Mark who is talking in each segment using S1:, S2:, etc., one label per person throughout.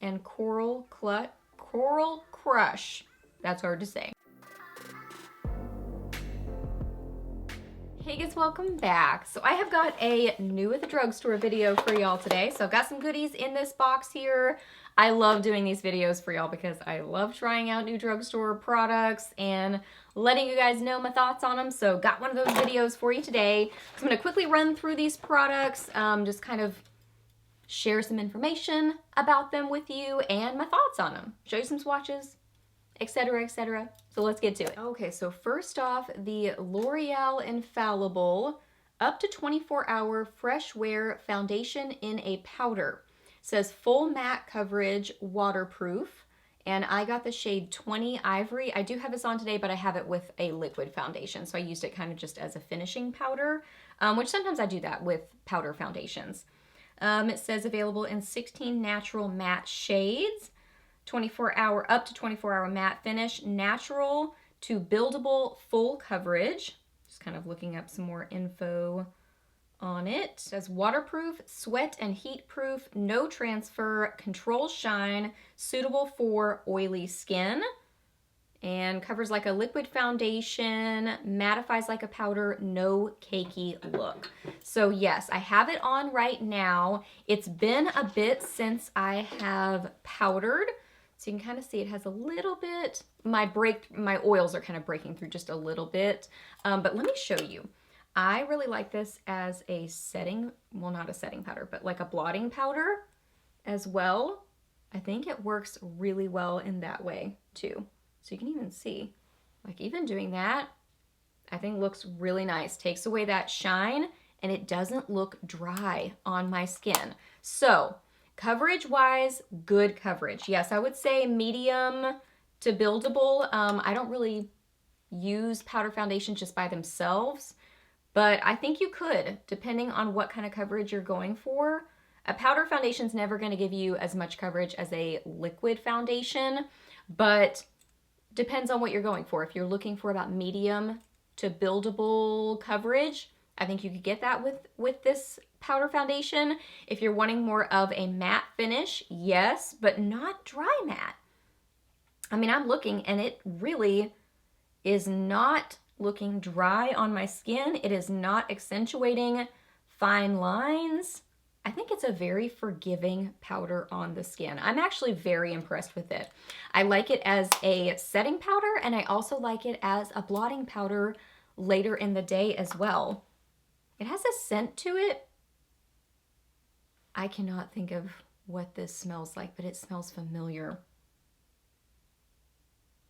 S1: and Coral Crush. That's hard to say. Hey guys, welcome back. So I have got a new at the drugstore video for y'all today. So I've got some goodies in this box here. I love doing these videos for y'all because I love trying out new drugstore products and letting you guys know my thoughts on them. So got one of those videos for you today. So I'm gonna quickly run through these products, just kind of share some information about them with you and my thoughts on them. Show you some swatches, etc., etc. So let's get to it. Okay, so first off, the L'Oreal Infallible up to 24-hour fresh wear foundation in a powder. It says full matte coverage, waterproof, and I got the shade 20 Ivory. I do have this on today, but I have it with a liquid foundation, so I used it kind of just as a finishing powder, which sometimes I do that with powder foundations. It says available in 16 natural matte shades, 24-hour, up to 24-hour matte finish, natural to buildable full coverage. Just kind of looking up some more info on it. It says waterproof, sweat and heat proof, no transfer, control shine, suitable for oily skin. And covers like a liquid foundation, mattifies like a powder, no cakey look. So yes, I have it on right now. It's been a bit since I have powdered. So you can kind of see it has a little bit, my oils are kind of breaking through just a little bit. But let me show you. I really like this as a setting, well, not a setting powder, but like a blotting powder as well. I think it works really well in that way too. So you can even see, like even doing that, I think looks really nice. Takes away that shine and it doesn't look dry on my skin. So coverage wise, good coverage. Yes, I would say medium to buildable. I don't really use powder foundations just by themselves, but I think you could, depending on what kind of coverage you're going for. A powder foundation is never going to give you as much coverage as a liquid foundation, but depends on what you're going for. If you're looking for about medium to buildable coverage, I think you could get that with this powder foundation. If you're wanting more of a matte finish, yes, but not dry matte. I mean, I'm looking and it really is not looking dry on my skin. It is not accentuating fine lines. I think it's a very forgiving powder on the skin. I'm actually very impressed with it. I like it as a setting powder, and I also like it as a blotting powder later in the day as well. It has a scent to it. I cannot think of what this smells like, but it smells familiar.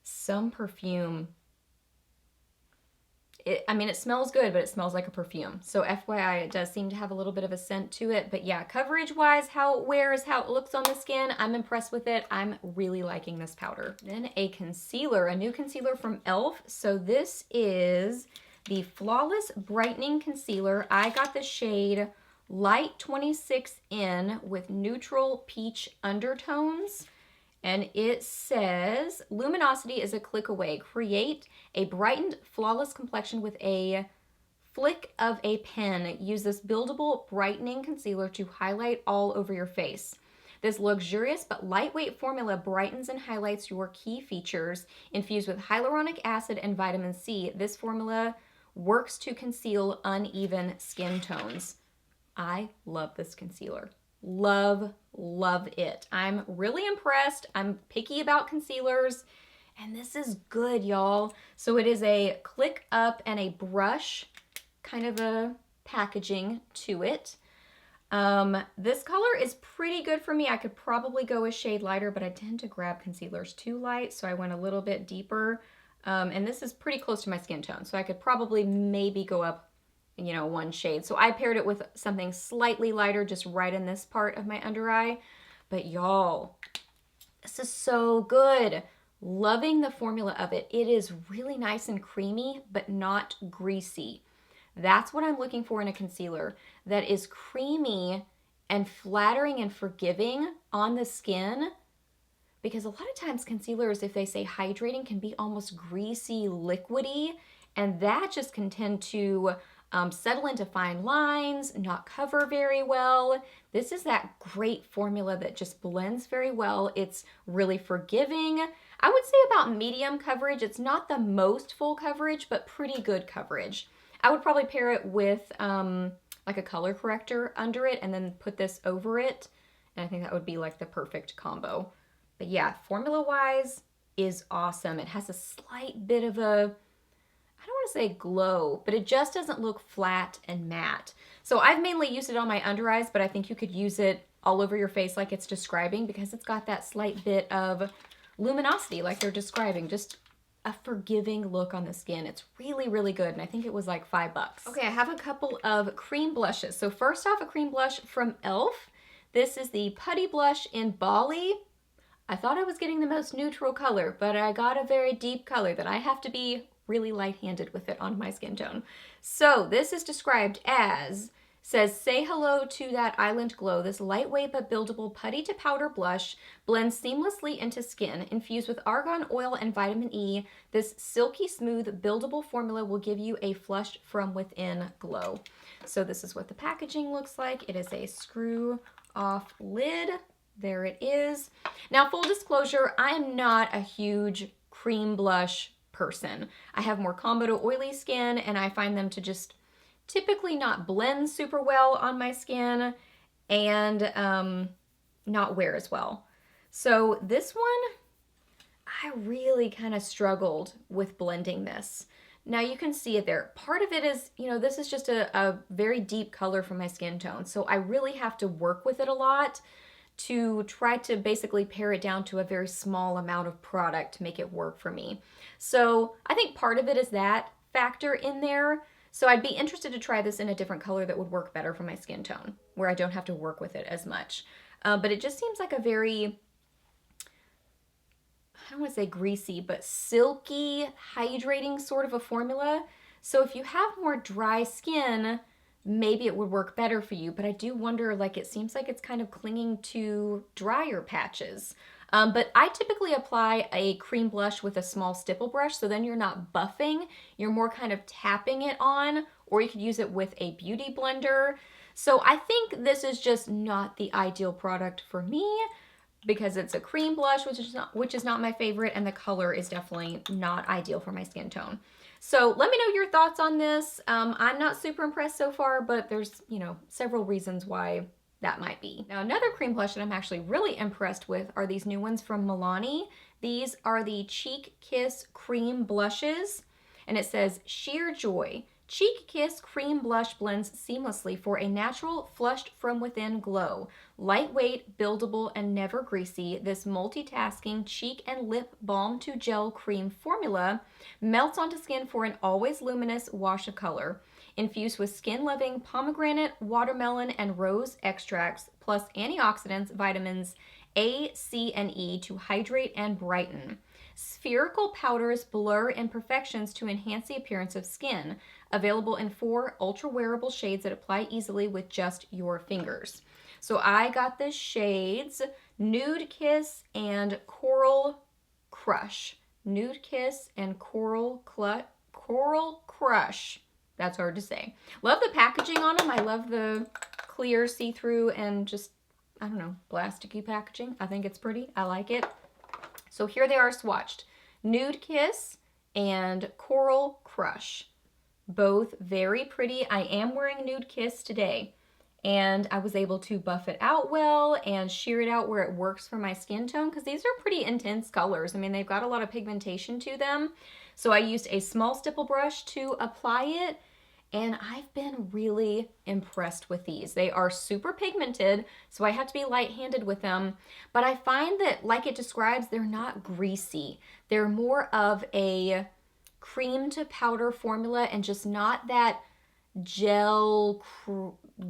S1: Some perfume. It smells good, but it smells like a perfume. So FYI, it does seem to have a little bit of a scent to it. But yeah, coverage-wise, how it wears, how it looks on the skin, I'm impressed with it. I'm really liking this powder. Then a concealer, a new concealer from e.l.f. So this is the Flawless Brightening Concealer. I got the shade Light 26 in with neutral peach undertones. And it says, luminosity is a click away. Create a brightened, flawless complexion with a flick of a pen. Use this buildable brightening concealer to highlight all over your face. This luxurious but lightweight formula brightens and highlights your key features. Infused with hyaluronic acid and vitamin C, this formula works to conceal uneven skin tones. I love this concealer. Love it. I'm really impressed. I'm picky about concealers, and this is good, y'all. So it is a click up and a brush kind of a packaging to it. This color is pretty good for me. I could probably go a shade lighter, but I tend to grab concealers too light, so I went a little bit deeper. And this is pretty close to my skin tone, so I could probably maybe go up one shade. So I paired it with something slightly lighter, just right in this part of my under eye. But y'all, this is so good. Loving the formula of it. It is really nice and creamy, but not greasy. That's what I'm looking for in a concealer. That is creamy and flattering and forgiving on the skin. Because a lot of times concealers, if they say hydrating, can be almost greasy, liquidy. And that just can tend to settle into fine lines, not cover very well. This is that great formula that just blends very well. It's really forgiving. I would say about medium coverage. It's not the most full coverage, but pretty good coverage. I would probably pair it with like a color corrector under it and then put this over it. And I think that would be like the perfect combo. But yeah, formula-wise is awesome. It has a slight bit of a, I don't want to say glow, but it just doesn't look flat and matte. So I've mainly used it on my under eyes, but I think you could use it all over your face like it's describing because it's got that slight bit of luminosity like they're describing. Just a forgiving look on the skin. It's really, really good, and I think it was like $5. Okay, I have a couple of cream blushes. So first off, a cream blush from e.l.f. This is the Putty Blush in Bali. I thought I was getting the most neutral color, but I got a very deep color that I have to be really light-handed with it on my skin tone. So this is described as, says, say hello to that island glow. This lightweight but buildable putty to powder blush blends seamlessly into skin. Infused with argan oil and vitamin E, this silky smooth buildable formula will give you a flushed from within glow. So this is what the packaging looks like. It is a screw off lid. There it is. Now, full disclosure, I am not a huge cream blush person. I have more combo to oily skin, and I find them to just typically not blend super well on my skin and not wear as well. So this one, I really kind of struggled with blending this. Now you can see it there. Part of it is, you know, this is just a very deep color for my skin tone. So I really have to work with it a lot to try to basically pare it down to a very small amount of product to make it work for me. So I think part of it is that factor in there. So I'd be interested to try this in a different color that would work better for my skin tone, where I don't have to work with it as much. But it just seems like a very, I don't want to say greasy, but silky, hydrating sort of a formula. So if you have more dry skin, maybe it would work better for you, but I do wonder, like, it seems like it's kind of clinging to drier patches. But I typically apply a cream blush with a small stipple brush, so then you're not buffing, you're more kind of tapping it on, or you could use it with a beauty blender. So I think this is just not the ideal product for me because it's a cream blush, which is not my favorite, and the color is definitely not ideal for my skin tone. So let me know your thoughts on this. I'm not super impressed so far, but there's, you know, several reasons why that might be. Now, another cream blush that I'm actually really impressed with are these new ones from Milani. These are the Cheek Kiss Cream Blushes, and it says, Sheer Joy. Cheek Kiss Cream Blush blends seamlessly for a natural, flushed from within glow. Lightweight, buildable, and never greasy, this multitasking cheek and lip balm to gel cream formula melts onto skin for an always luminous wash of color. Infused with skin-loving pomegranate, watermelon, and rose extracts, plus antioxidants, vitamins A, C, and E to hydrate and brighten. Spherical powders blur imperfections to enhance the appearance of skin. Available in 4 ultra-wearable shades that apply easily with just your fingers. So I got the shades Nude Kiss and Coral Crush. Nude Kiss and Coral Crush. That's hard to say. Love the packaging on them. I love the clear, see-through, and just, I don't know, plasticky packaging. I think it's pretty. I like it. So here they are swatched. Nude Kiss and Coral Crush. Both very pretty. I am wearing Nude Kiss today, and I was able to buff it out well and sheer it out where it works for my skin tone because these are pretty intense colors. I mean, they've got a lot of pigmentation to them. So I used a small stipple brush to apply it, and I've been really impressed with these. They are super pigmented, so I have to be light-handed with them, but I find that, like it describes, they're not greasy. They're more of a cream to powder formula and just not that gel,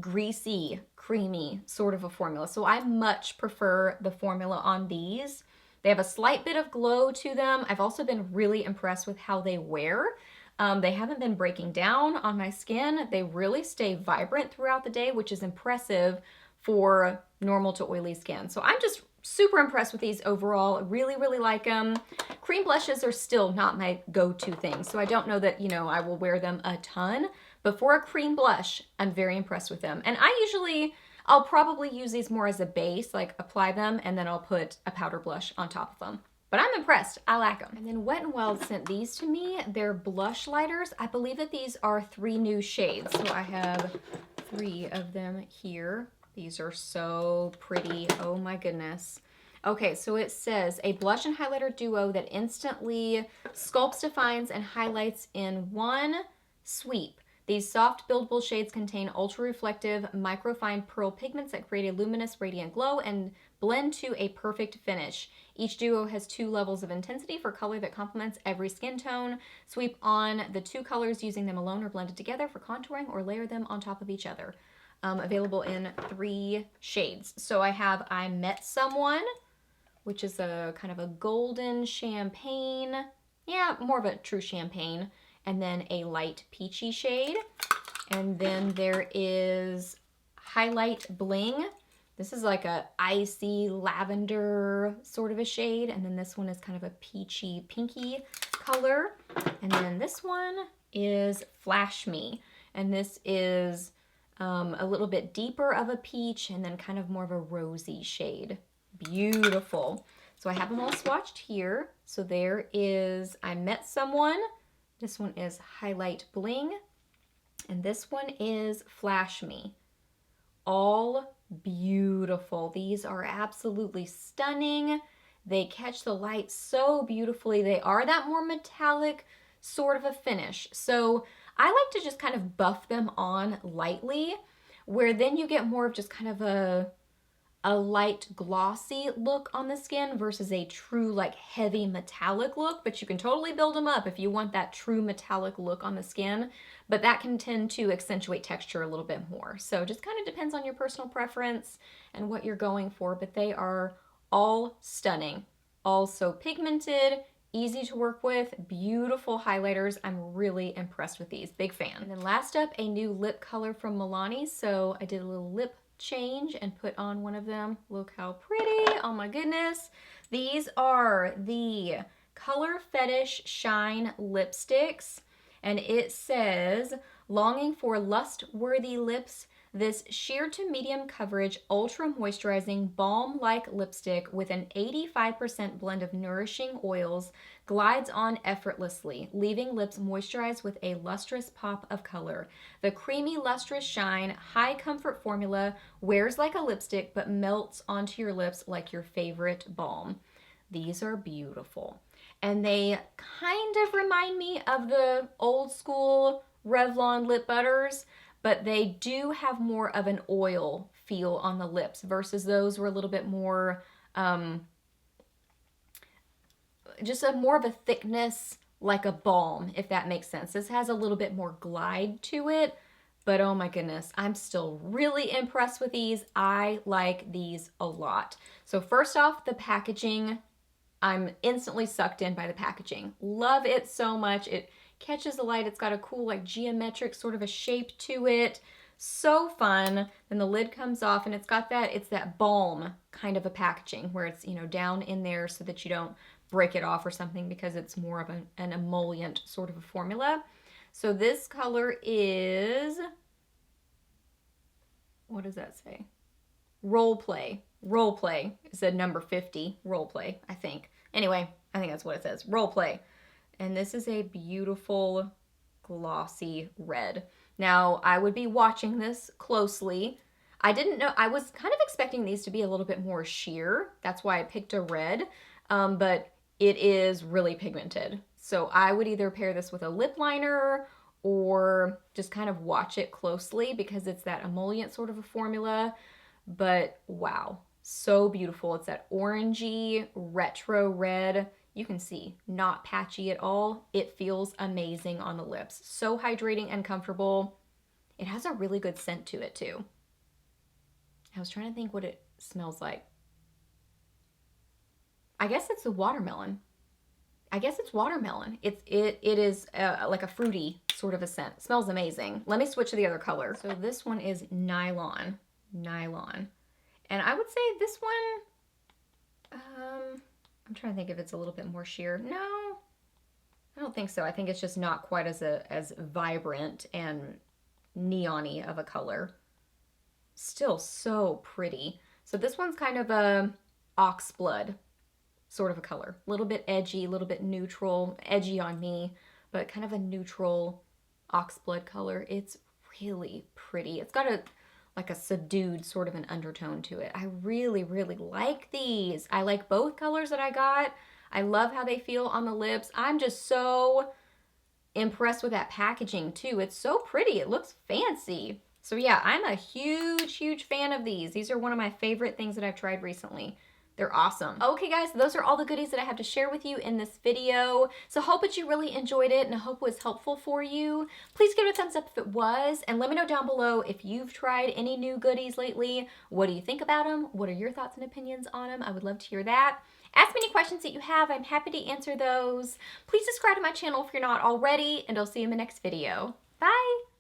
S1: greasy, creamy sort of a formula. So I much prefer the formula on these. They have a slight bit of glow to them. I've also been really impressed with how they wear. They haven't been breaking down on my skin. They really stay vibrant throughout the day, which is impressive for normal to oily skin. So I'm just super impressed with these overall. Really, really like them. Cream blushes are still not my go-to thing, so I don't know that, you know, I will wear them a ton, But for a cream blush, I'm very impressed with them. And I'll probably use these more as a base, like apply them, and then I'll put a powder blush on top of them. But I'm impressed. I like them. And then Wet n Wild sent these to me. They're blush lighters. I believe that these are 3 new shades. So I have 3 of them here. These are so pretty. Oh my goodness. Okay, so it says a blush and highlighter duo that instantly sculpts, defines, and highlights in one sweep. These soft buildable shades contain ultra-reflective, microfine pearl pigments that create a luminous, radiant glow and blend to a perfect finish. Each duo has 2 levels of intensity for color that complements every skin tone. Sweep on the 2 colors using them alone or blended together for contouring, or layer them on top of each other. Available in 3 shades. So I have I Met Someone, which is a kind of a golden champagne. Yeah, more of a true champagne. And then a light peachy shade. And then there is Highlight Bling. This is like a icy lavender sort of a shade. And then this one is kind of a peachy pinky color. And then this one is Flash Me. And this is a little bit deeper of a peach and then kind of more of a rosy shade. Beautiful. So I have them all swatched here. So there is I Met Someone. This one is Highlight Bling. And this one is Flash Me. All beautiful. These are absolutely stunning. They catch the light so beautifully. They are that more metallic sort of a finish. So I like to just kind of buff them on lightly, where then you get more of just kind of a light glossy look on the skin versus a true like heavy metallic look. But you can totally build them up if you want that true metallic look on the skin, but that can tend to accentuate texture a little bit more. So just kind of depends on your personal preference and what you're going for, but they are all stunning, all so pigmented, easy to work with, beautiful highlighters. I'm really impressed with these, big fan. And then last up, a new lip color from Milani. So I did a little lip change and put on one of them. Look how pretty, oh my goodness. These are the Color Fetish Shine lipsticks, and it says, longing for lust-worthy lips, this sheer to medium coverage, ultra moisturizing balm-like lipstick with an 85% blend of nourishing oils glides on effortlessly, leaving lips moisturized with a lustrous pop of color. The creamy, lustrous shine, high comfort formula wears like a lipstick but melts onto your lips like your favorite balm. These are beautiful. And they kind of remind me of the old school Revlon lip butters, but they do have more of an oil feel on the lips versus those were a little bit more, just more of a thickness like a balm, if that makes sense. This has a little bit more glide to it, but oh my goodness, I'm still really impressed with these. I like these a lot. So first off, the packaging, I'm instantly sucked in by the packaging. Love it so much. It catches the light. It's got a cool like geometric sort of a shape to it. So fun. Then the lid comes off and it's got that, it's that balm kind of a packaging where it's, you know, down in there so that you don't break it off or something because it's more of an emollient sort of a formula. So this color is, what does that say? Role Play. Role Play is a number 50. Role Play, I think. Anyway, I think that's what it says. Role Play. And this is a beautiful glossy red. Now, I would be watching this closely. I didn't know, I was kind of expecting these to be a little bit more sheer. That's why I picked a red, but it is really pigmented. So I would either pair this with a lip liner or just kind of watch it closely because it's that emollient sort of a formula. But wow, so beautiful. It's that orangey retro red. You can see, not patchy at all. It feels amazing on the lips. So hydrating and comfortable. It has a really good scent to it too. I was trying to think what it smells like. I guess it's the watermelon. I guess it's watermelon. It is like a fruity sort of a scent. It smells amazing. Let me switch to the other color. So this one is Nylon. Nylon. And I would say this one, I'm trying to think if it's a little bit more sheer. No, I don't think so. I think it's just not quite as vibrant and neon-y of a color. Still so pretty. So this one's kind of a oxblood sort of a color. A little bit edgy, a little bit neutral, edgy on me, but kind of a neutral oxblood color. It's really pretty. It's got like a subdued sort of an undertone to it. I really, really like these. I like both colors that I got. I love how they feel on the lips. I'm just so impressed with that packaging too. It's so pretty. It looks fancy. So yeah, I'm a huge, huge fan of these. These are one of my favorite things that I've tried recently. They're awesome. Okay guys, those are all the goodies that I have to share with you in this video. So hope that you really enjoyed it and I hope it was helpful for you. Please give it a thumbs up if it was, and let me know down below if you've tried any new goodies lately. What do you think about them? What are your thoughts and opinions on them? I would love to hear that. Ask me any questions that you have. I'm happy to answer those. Please subscribe to my channel if you're not already, and I'll see you in the next video. Bye!